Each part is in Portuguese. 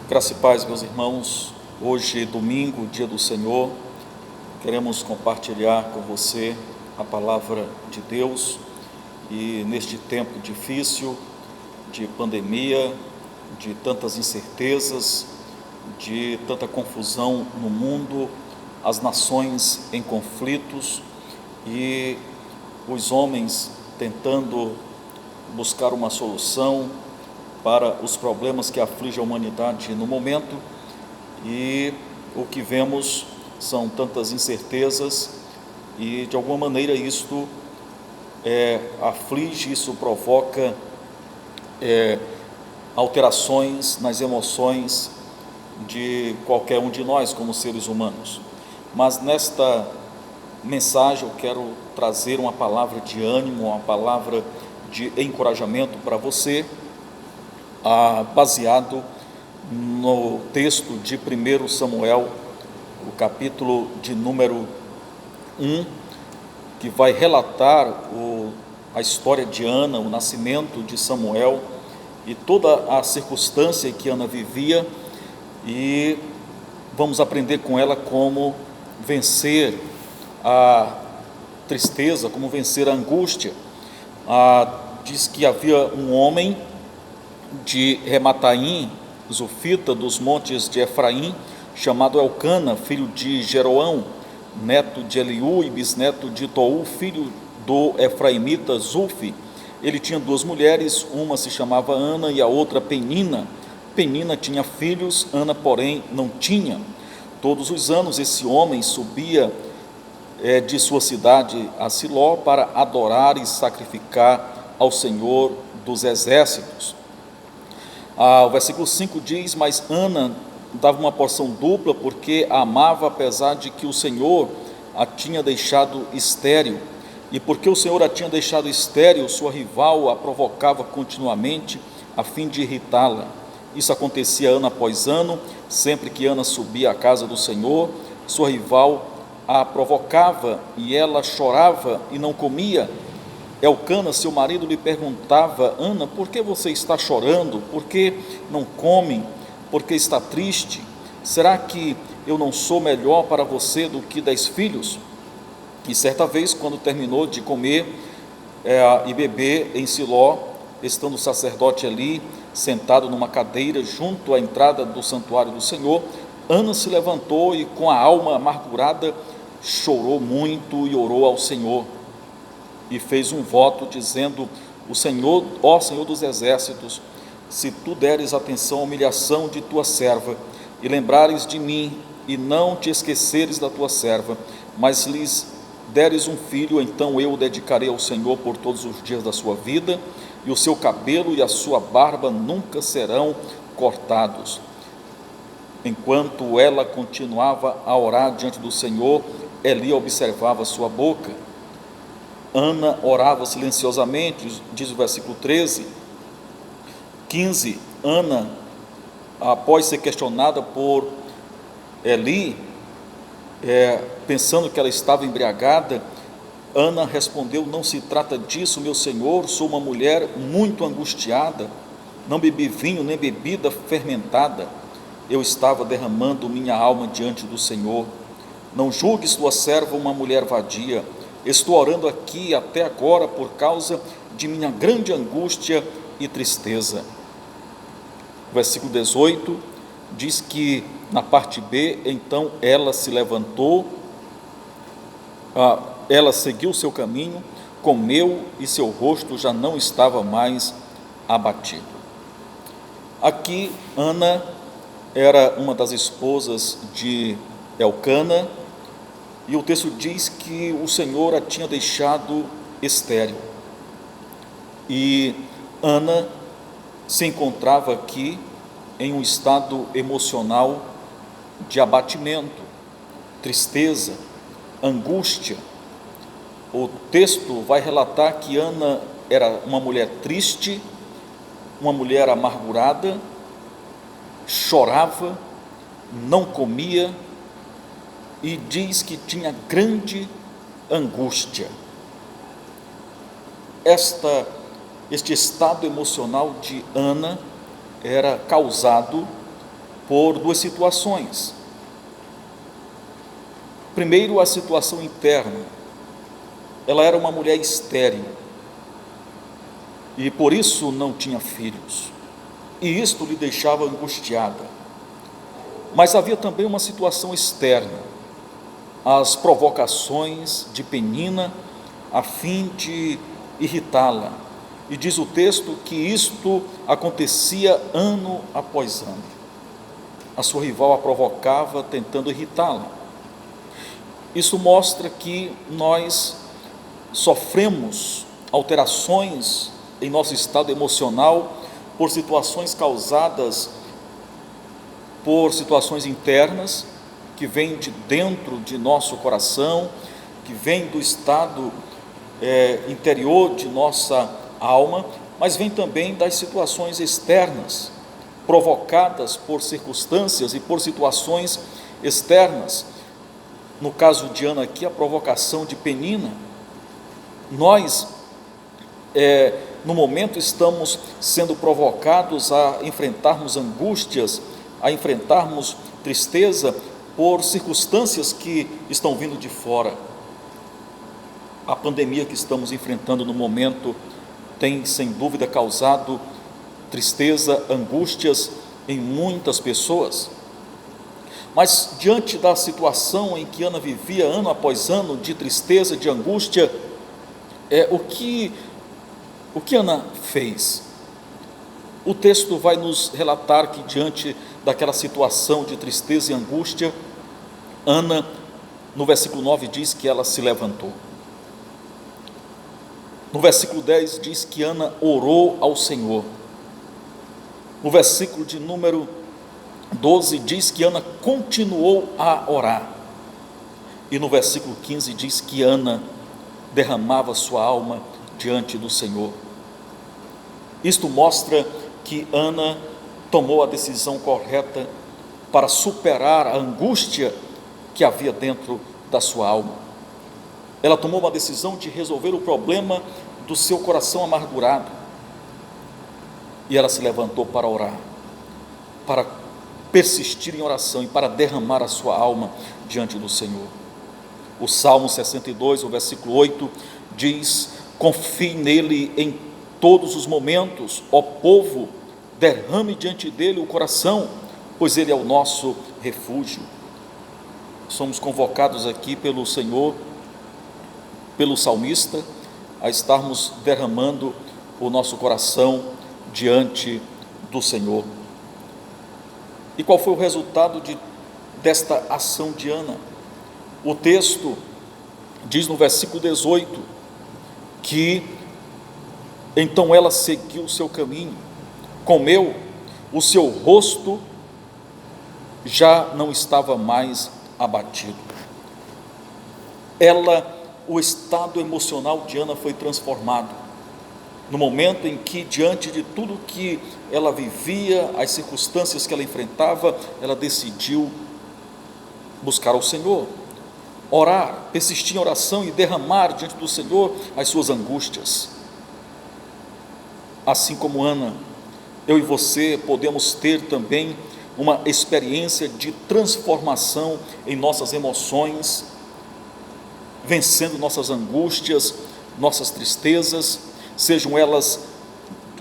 Graça e paz, meus irmãos. Hoje, domingo, dia do Senhor, queremos compartilhar com você a palavra de Deus. E neste tempo difícil, de pandemia, de tantas incertezas, de tanta confusão no mundo, as nações em conflitos e os homens tentando buscar uma solução para os problemas que afligem a humanidade no momento, e o que vemos são tantas incertezas e de alguma maneira isto aflige, isso provoca alterações nas emoções de qualquer um de nós como seres humanos. Mas nesta mensagem eu quero trazer uma palavra de ânimo, uma palavra de encorajamento para você, baseado no texto de 1 Samuel, o capítulo de número 1, que vai relatar a história de Ana, o nascimento de Samuel e toda a circunstância em que Ana vivia, e vamos aprender com ela como vencer a tristeza, como vencer a angústia. Diz que havia um homem de Remataim, Zufita, dos montes de Efraim, chamado Elcana, filho de Jeroão, neto de Eliú e bisneto de Tou, filho do Efraimita Zufi. Ele tinha duas mulheres, uma se chamava Ana e a outra Penina. Penina tinha filhos, Ana, porém, não tinha. Todos os anos esse homem subia de sua cidade a Siló para adorar e sacrificar ao Senhor dos exércitos. O versículo 5 diz: mas Ana dava uma porção dupla, porque a amava, apesar de que o Senhor a tinha deixado estéril. E porque o Senhor a tinha deixado estéril, sua rival a provocava continuamente, a fim de irritá-la. Isso acontecia ano após ano. Sempre que Ana subia à casa do Senhor, sua rival a provocava, e ela chorava e não comia. Elcana, seu marido, lhe perguntava: Ana, por que você está chorando? Por que não come? Por que está triste? Será que eu não sou melhor para você do que 10 filhos? E certa vez, quando terminou de comer e beber em Siló, estando o sacerdote ali, sentado numa cadeira junto à entrada do santuário do Senhor, Ana se levantou e, com a alma amargurada, chorou muito e orou ao Senhor. E fez um voto, dizendo: o Senhor, ó Senhor dos exércitos, se tu deres atenção à humilhação de tua serva, e lembrares de mim, e não te esqueceres da tua serva, mas lhes deres um filho, então eu o dedicarei ao Senhor por todos os dias da sua vida, e o seu cabelo e a sua barba nunca serão cortados. Enquanto ela continuava a orar diante do Senhor, Eli observava sua boca. Ana orava silenciosamente, diz o versículo 15. Ana, após ser questionada por Eli, pensando que ela estava embriagada, Ana respondeu: não se trata disso, meu senhor, sou uma mulher muito angustiada, não bebi vinho nem bebida fermentada, eu estava derramando minha alma diante do Senhor. Não julgues tua serva uma mulher vadia, estou orando aqui até agora por causa de minha grande angústia e tristeza. Versículo 18 diz que, na parte B, então ela se levantou, ela seguiu o seu caminho, comeu e seu rosto já não estava mais abatido. Aqui, Ana era uma das esposas de Elcana, e o texto diz que o Senhor a tinha deixado estéril. E Ana se encontrava aqui em um estado emocional de abatimento, tristeza, angústia. O texto vai relatar que Ana era uma mulher triste, uma mulher amargurada, chorava, não comia, e diz que tinha grande angústia. Este estado emocional de Ana era causado por duas situações. Primeiro, a situação interna. Ela era uma mulher estéril e por isso não tinha filhos, e isto lhe deixava angustiada. Mas havia também uma situação externa, as provocações de Penina a fim de irritá-la. E diz o texto que isto acontecia ano após ano. A sua rival a provocava, tentando irritá-la. Isso mostra que nós sofremos alterações em nosso estado emocional por situações causadas por situações internas, que vêm de dentro de nosso coração, que vêm do estado interior de nossa alma, mas vem também das situações externas, provocadas por circunstâncias e por situações externas. No caso de Ana aqui, a provocação de Penina. Nós, no momento, estamos sendo provocados a enfrentarmos angústias, a enfrentarmos tristeza por circunstâncias que estão vindo de fora. A pandemia que estamos enfrentando no momento tem, sem dúvida, causado tristeza, angústias em muitas pessoas. Mas diante da situação em que Ana vivia ano após ano, de tristeza, de angústia, o que Ana fez? O texto vai nos relatar que diante daquela situação de tristeza e angústia, Ana, no versículo 9, diz que ela se levantou. No versículo 10 diz que Ana orou ao Senhor. No versículo de número 12 diz que Ana continuou a orar. E no versículo 15 diz que Ana derramava sua alma diante do Senhor. Isto mostra que Ana tomou a decisão correta para superar a angústia que havia dentro da sua alma. Ela tomou uma decisão de resolver o problema do seu coração amargurado. E ela se levantou para orar, para persistir em oração e para derramar a sua alma diante do Senhor. O Salmo 62, o versículo 8, diz: confie nele em todos os momentos, ó povo, derrame diante dele o coração, pois ele é o nosso refúgio. Somos convocados aqui pelo Senhor, pelo salmista, a estarmos derramando o nosso coração diante do Senhor. E qual foi o resultado desta ação de Ana? O texto diz no versículo 18 que então ela seguiu o seu caminho, comeu, o seu rosto já não estava mais abatido. O estado emocional de Ana foi transformado. No momento em que, diante de tudo que ela vivia, as circunstâncias que ela enfrentava, ela decidiu buscar ao Senhor, orar, persistir em oração e derramar diante do Senhor as suas angústias. Assim como Ana, eu e você podemos ter também uma experiência de transformação em nossas emoções, vencendo nossas angústias, nossas tristezas, sejam elas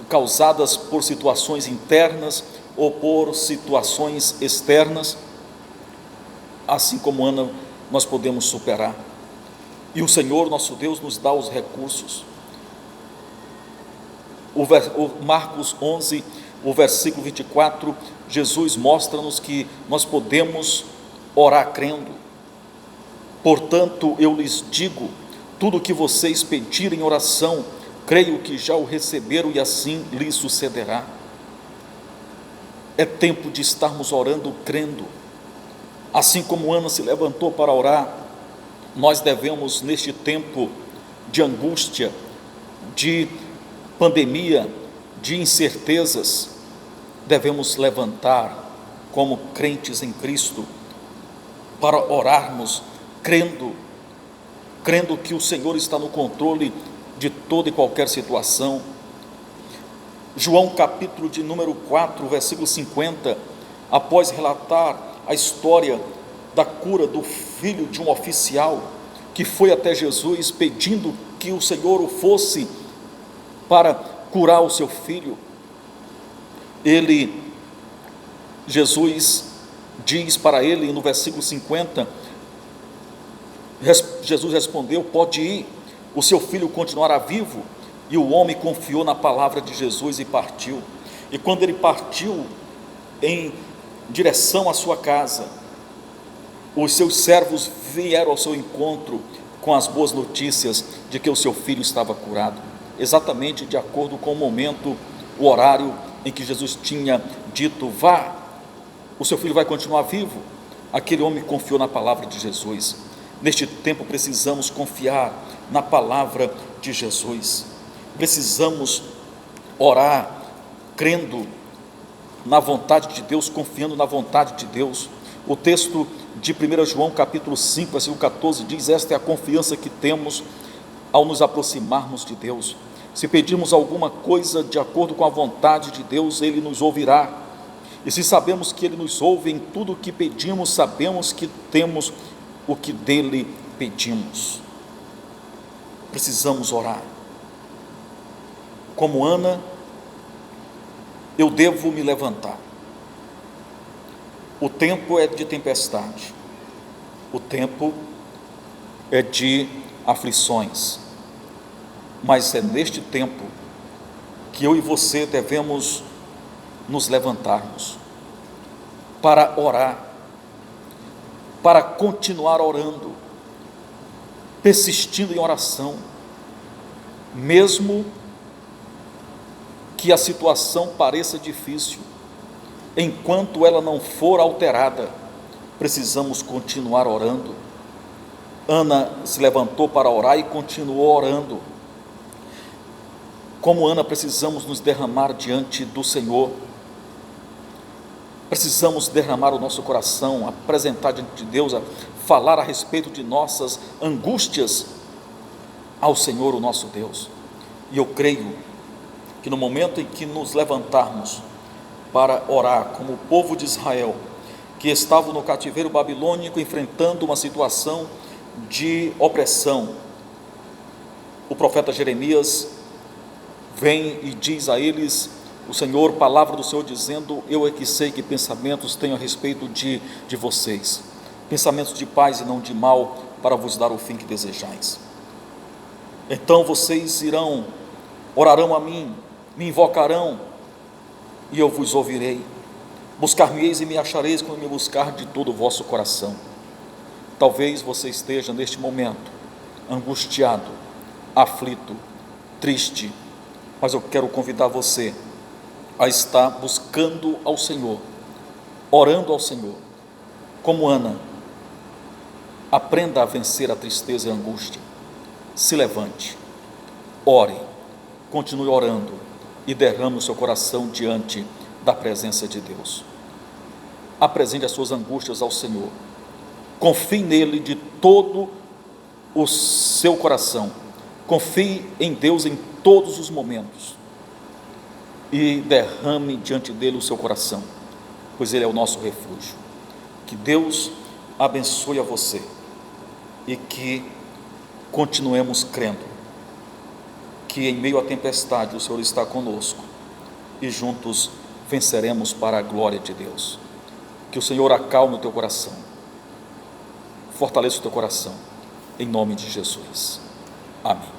causadas por situações internas ou por situações externas. Assim como Ana, nós podemos superar. E o Senhor, nosso Deus, nos dá os recursos. O Marcos 11, o versículo 24, Jesus mostra-nos que nós podemos orar crendo. Portanto, eu lhes digo, tudo o que vocês pedirem em oração, creio que já o receberam e assim lhes sucederá. É tempo de estarmos orando crendo. Assim como Ana se levantou para orar, nós devemos, neste tempo de angústia, de pandemia, de incertezas, devemos levantar como crentes em Cristo para orarmos crendo que o Senhor está no controle de toda e qualquer situação. João capítulo de número 4, versículo 50, após relatar a história da cura do filho de um oficial que foi até Jesus pedindo que o Senhor o fosse para curar o seu filho, Jesus diz para ele no versículo 50, Jesus respondeu: pode ir, o seu filho continuará vivo. E o homem confiou na palavra de Jesus e partiu. E quando ele partiu em direção à sua casa, os seus servos vieram ao seu encontro com as boas notícias de que o seu filho estava curado, exatamente de acordo com o momento, o horário em que Jesus tinha dito: vá, o seu filho vai continuar vivo. Aquele homem confiou na palavra de Jesus. Neste tempo precisamos confiar na palavra de Jesus, precisamos orar crendo na vontade de Deus, confiando na vontade de Deus. O texto de 1 João capítulo 5, versículo 14 diz: esta é a confiança que temos ao nos aproximarmos de Deus. Se pedirmos alguma coisa de acordo com a vontade de Deus, Ele nos ouvirá. E se sabemos que Ele nos ouve em tudo o que pedimos, sabemos que temos o que dele pedimos. Precisamos orar. Como Ana, eu devo me levantar. O tempo é de tempestade, o tempo é de aflições, mas é neste tempo que eu e você devemos nos levantarmos para orar, para continuar orando, persistindo em oração, mesmo que a situação pareça difícil. Enquanto ela não for alterada, precisamos continuar orando. Ana se levantou para orar e continuou orando. Como Ana, precisamos nos derramar diante do Senhor. Precisamos derramar o nosso coração, apresentar diante de Deus, a falar a respeito de nossas angústias ao Senhor, o nosso Deus. E eu creio que no momento em que nos levantarmos para orar, como o povo de Israel, que estava no cativeiro babilônico, enfrentando uma situação de opressão, o profeta Jeremias vem e diz a eles, o Senhor, palavra do Senhor dizendo: eu é que sei que pensamentos tenho a respeito de vocês, pensamentos de paz e não de mal, para vos dar o fim que desejais. Então vocês orarão a mim, me invocarão, e eu vos ouvirei. Buscar-me-eis e me achareis quando me buscar de todo o vosso coração. Talvez você esteja neste momento angustiado, aflito, triste, mas eu quero convidar você a estar buscando ao Senhor, orando ao Senhor. Como Ana, aprenda a vencer a tristeza e a angústia. Se levante, ore, continue orando e derrame o seu coração diante da presença de Deus. Apresente as suas angústias ao Senhor, confie nele de todo o seu coração, confie em Deus em todos os momentos e derrame diante dele o seu coração, pois ele é o nosso refúgio. Que Deus abençoe a você e que continuemos crendo que em meio à tempestade o Senhor está conosco e juntos venceremos para a glória de Deus. Que o Senhor acalme o teu coração, fortaleça o teu coração, em nome de Jesus. Amém.